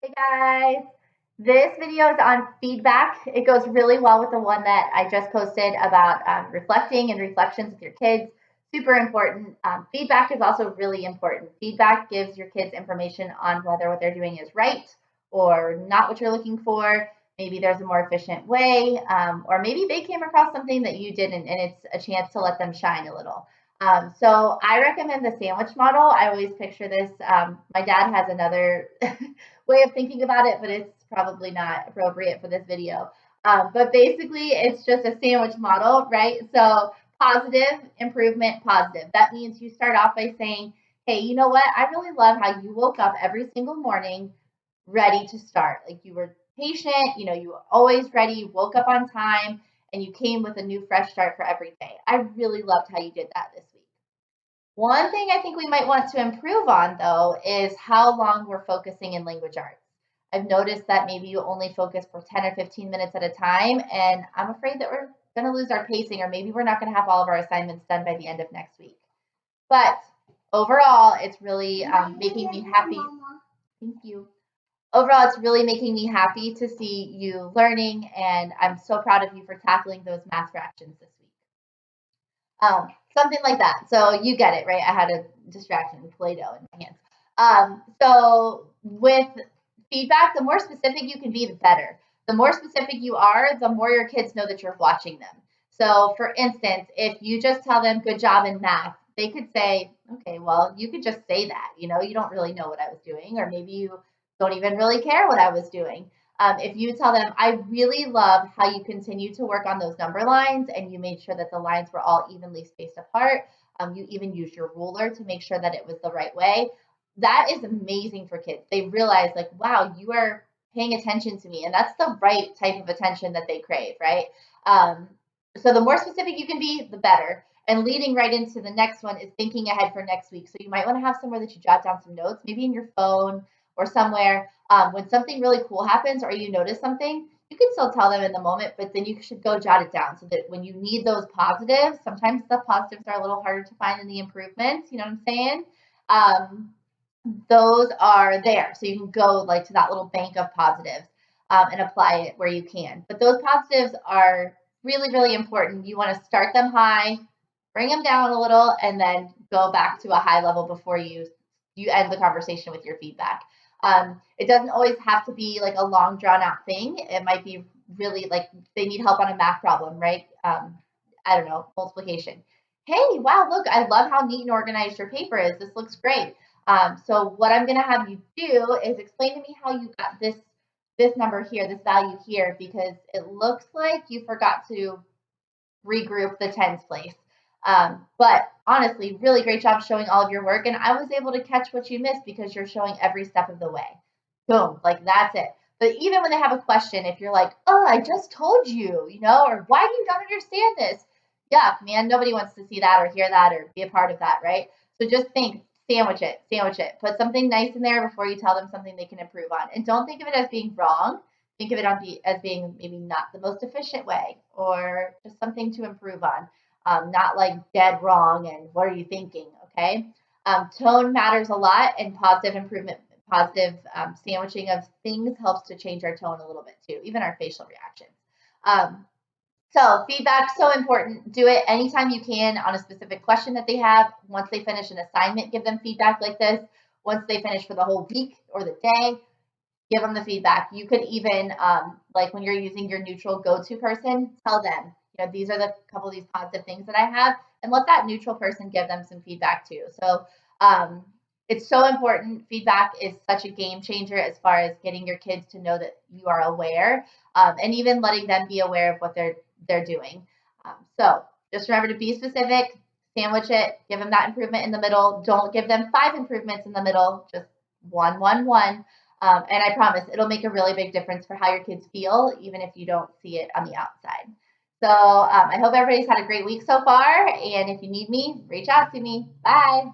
Hey guys, this video is on feedback. It goes really well with the one that I just posted about reflecting and reflections with your kids. Super important. Feedback is also really important. Feedback gives your kids information on whether what they're doing is right or not what you're looking for. Maybe there's a more efficient way, or maybe they came across something that you didn't, and it's a chance to let them shine a little. So I recommend the sandwich model. I always picture this. My dad has another way of thinking about it, but it's probably not appropriate for this video. But basically, it's just a sandwich model, right? So positive, improvement, positive. That means you start off by saying, hey, you know what? I really love how you woke up every single morning ready to start. Like you were patient, you were always ready, you woke up on time, and you came with a new fresh start for every day. I really loved how you did that this week. One thing I think we might want to improve on, though, is how long we're focusing in language arts. I've noticed that maybe you only focus for 10 or 15 minutes at a time, and I'm afraid that we're going to lose our pacing, or maybe we're not going to have all of our assignments done by the end of next week. But overall, it's really making me happy. Thank you. Overall, it's really making me happy to see you learning, and I'm so proud of you for tackling those math fractions this week. Something like that. So you get it, right? I had a distraction, Play-Doh in my hands. So with feedback, the more specific you can be, the better. The more specific you are, the more your kids know that you're watching them. So for instance, if you just tell them good job in math, they could say, okay, well, you could just say that, you don't really know what I was doing, or maybe you don't even really care what I was doing. If you tell them, I really love how you continue to work on those number lines and you made sure that the lines were all evenly spaced apart. You even used your ruler to make sure that it was the right way. That is amazing for kids. They realize, like, wow, you are paying attention to me. And that's the right type of attention that they crave, right? So the more specific you can be, the better. And leading right into the next one is thinking ahead for next week. So you might want to have somewhere that you jot down some notes, maybe in your phone or somewhere. When something really cool happens or you notice something, you can still tell them in the moment, but then you should go jot it down so that when you need those positives, sometimes the positives are a little harder to find than the improvements. You know what I'm saying? Those are there. So you can go like to that little bank of positives and apply it where you can. But those positives are really, really important. You want to start them high, bring them down a little, and then go back to a high level before you end the conversation with your feedback. It doesn't always have to be like a long drawn out thing. It might be really like they need help on a math problem, right? I don't know, multiplication. Hey, wow, look, I love how neat and organized your paper is. This looks great. So what I'm going to have you do is explain to me how you got this number here, this value here, because it looks like you forgot to regroup the tens place. But honestly, really great job showing all of your work. And I was able to catch what you missed because you're showing every step of the way. Boom, like that's it. But even when they have a question, if you're like, oh, I just told you, or why do you not understand this? Yeah, man, nobody wants to see that or hear that or be a part of that, right? So just think, sandwich it. Put something nice in there before you tell them something they can improve on. And don't think of it as being wrong. Think of it as being maybe not the most efficient way or just something to improve on. Not like dead wrong and what are you thinking, okay? Tone matters a lot, and positive improvement, positive sandwiching of things helps to change our tone a little bit too, even our facial reactions. So feedback, so important. Do it anytime you can on a specific question that they have. Once they finish an assignment, give them feedback like this. Once they finish for the whole week or the day, give them the feedback. You could even, like when you're using your neutral go-to person, tell them, these are the couple of these positive things that I have, and let that neutral person give them some feedback too. So it's so important. Feedback is such a game changer as far as getting your kids to know that you are aware, and even letting them be aware of what they're doing. So just remember to be specific, sandwich it, give them that improvement in the middle. Don't give them 5 improvements in the middle, just one. And I promise it'll make a really big difference for how your kids feel, even if you don't see it on the outside. So I hope everybody's had a great week so far. And if you need me, reach out to me. Bye.